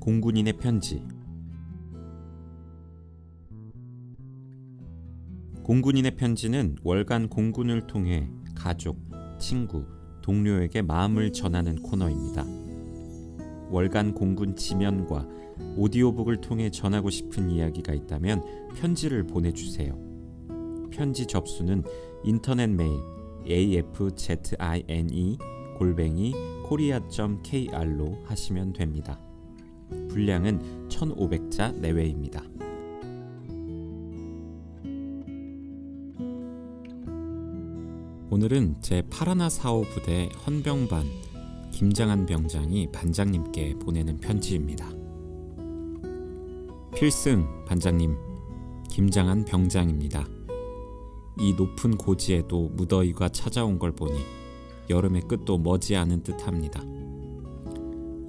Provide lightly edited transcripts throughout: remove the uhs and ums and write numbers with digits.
공군인의 편지. 공군인의 편지는 월간 공군을 통해 가족, 친구, 동료에게 마음을 전하는 코너입니다. 월간 공군 지면과 오디오북을 통해 전하고 싶은 이야기가 있다면 편지를 보내주세요. 편지 접수는 인터넷 메일 afzine@korea.kr로 하시면 됩니다. 분량은 1,500자 내외입니다. 오늘은 제8하나4호 부대 헌병반 김장한 병장이 반장님께 보내는 편지입니다. 필승 반장님, 김장한 병장입니다. 이 높은 고지에도 무더위가 찾아온 걸 보니 여름의 끝도 머지않은 듯합니다.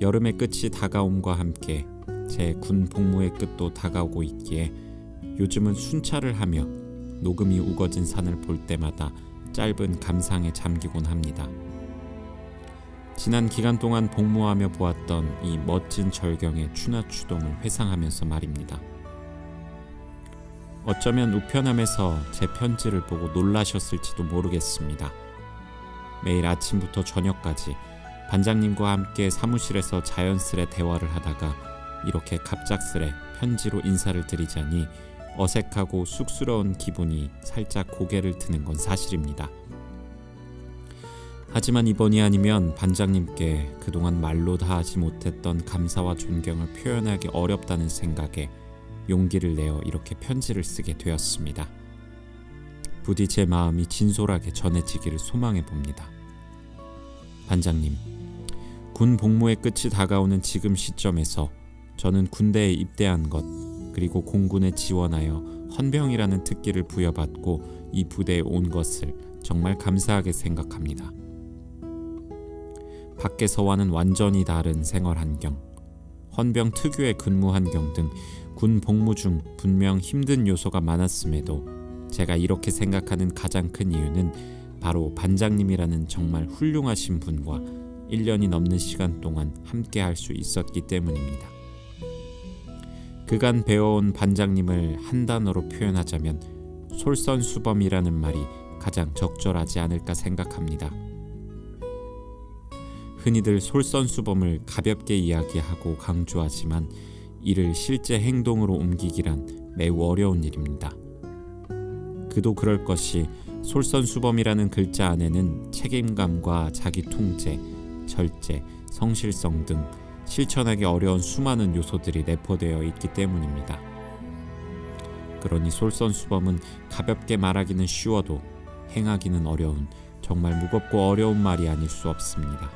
여름의 끝이 다가옴과 함께 제 군 복무의 끝도 다가오고 있기에 요즘은 순찰을 하며 녹음이 우거진 산을 볼 때마다 짧은 감상에 잠기곤 합니다. 지난 기간 동안 복무하며 보았던 이 멋진 절경의 추나추동을 회상하면서 말입니다. 어쩌면 우편함에서 제 편지를 보고 놀라셨을지도 모르겠습니다. 매일 아침부터 저녁까지 반장님과 함께 사무실에서 자연스레 대화를 하다가 이렇게 갑작스레 편지로 인사를 드리자니 어색하고 쑥스러운 기분이 살짝 고개를 드는 건 사실입니다. 하지만 이번이 아니면 반장님께 그동안 말로 다 하지 못했던 감사와 존경을 표현하기 어렵다는 생각에 용기를 내어 이렇게 편지를 쓰게 되었습니다. 부디 제 마음이 진솔하게 전해지기를 소망해 봅니다. 반장님, 군 복무의 끝이 다가오는 지금 시점에서 저는 군대에 입대한 것, 그리고 공군에 지원하여 헌병이라는 특기를 부여받고 이 부대에 온 것을 정말 감사하게 생각합니다. 밖에서와는 완전히 다른 생활 환경, 헌병 특유의 근무 환경 등 군 복무 중 분명 힘든 요소가 많았음에도 제가 이렇게 생각하는 가장 큰 이유는 바로 반장님이라는 정말 훌륭하신 분과 1년이 넘는 시간 동안 함께 할 수 있었기 때문입니다. 그간 배워온 반장님을 한 단어로 표현하자면 솔선수범이라는 말이 가장 적절하지 않을까 생각합니다. 흔히들 솔선수범을 가볍게 이야기하고 강조하지만 이를 실제 행동으로 옮기기란 매우 어려운 일입니다. 그도 그럴 것이 솔선수범이라는 글자 안에는 책임감과 자기 통제, 절제, 성실성 등 실천하기 어려운 수많은 요소들이 내포되어 있기 때문입니다. 그러니 솔선수범은 가볍게 말하기는 쉬워도 행하기는 어려운 정말 무겁고 어려운 말이 아닐 수 없습니다.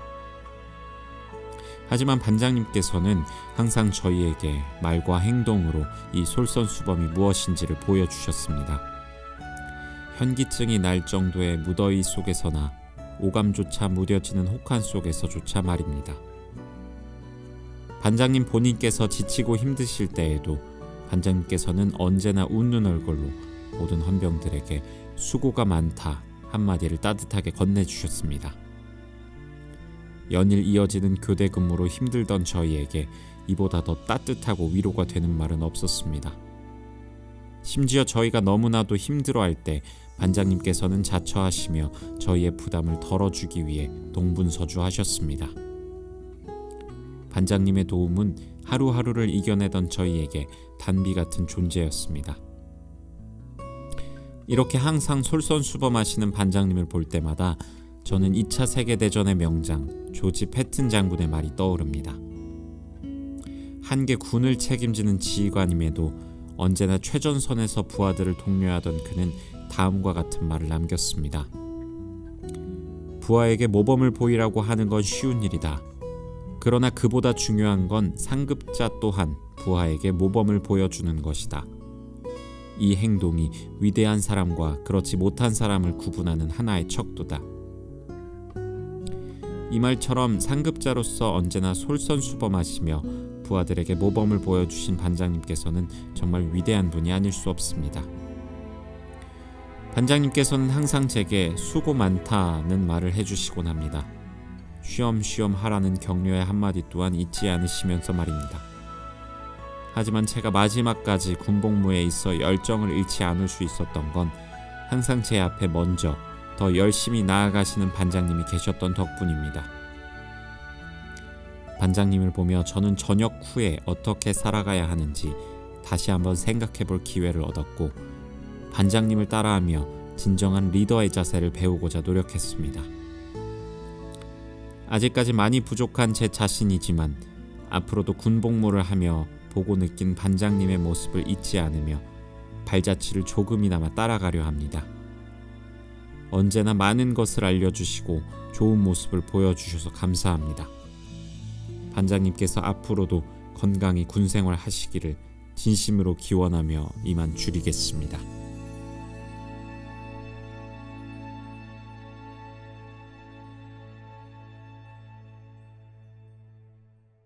하지만 반장님께서는 항상 저희에게 말과 행동으로 이 솔선수범이 무엇인지를 보여주셨습니다. 현기증이 날 정도의 무더위 속에서나 오감조차 무뎌지는 혹한 속에서조차 말입니다. 반장님 본인께서 지치고 힘드실 때에도 반장님께서는 언제나 웃는 얼굴로 모든 헌병들에게 수고가 많다 한마디를 따뜻하게 건네주셨습니다. 연일 이어지는 교대 근무로 힘들던 저희에게 이보다 더 따뜻하고 위로가 되는 말은 없었습니다. 심지어 저희가 너무나도 힘들어할 때 반장님께서는 자처하시며 저희의 부담을 덜어주기 위해 동분서주하셨습니다. 반장님의 도움은 하루하루를 이겨내던 저희에게 단비 같은 존재였습니다. 이렇게 항상 솔선수범하시는 반장님을 볼 때마다 저는 2차 세계대전의 명장 조지 패튼 장군의 말이 떠오릅니다. 한개 군을 책임지는 지휘관임에도 언제나 최전선에서 부하들을 독려하던 그는 다음과 같은 말을 남겼습니다. 부하에게 모범을 보이라고 하는 건 쉬운 일이다. 그러나 그보다 중요한 건 상급자 또한 부하에게 모범을 보여주는 것이다. 이 행동이 위대한 사람과 그렇지 못한 사람을 구분하는 하나의 척도다. 이 말처럼 상급자로서 언제나 솔선수범하시며 부하들에게 모범을 보여주신 반장님께서는 정말 위대한 분이 아닐 수 없습니다. 반장님께서는 항상 제게 수고 많다는 말을 해주시곤 합니다. 쉬엄쉬엄 하라는 격려의 한마디 또한 잊지 않으시면서 말입니다. 하지만 제가 마지막까지 군복무에 있어 열정을 잃지 않을 수 있었던 건 항상 제 앞에 먼저 더 열심히 나아가시는 반장님이 계셨던 덕분입니다. 반장님을 보며 저는 전역 후에 어떻게 살아가야 하는지 다시 한번 생각해 볼 기회를 얻었고, 반장님을 따라하며 진정한 리더의 자세를 배우고자 노력했습니다. 아직까지 많이 부족한 제 자신이지만 앞으로도 군복무를 하며 보고 느낀 반장님의 모습을 잊지 않으며 발자취를 조금이나마 따라가려 합니다. 언제나 많은 것을 알려주시고 좋은 모습을 보여주셔서 감사합니다. 반장님께서 앞으로도 건강히 군생활 하시기를 진심으로 기원하며 이만 줄이겠습니다.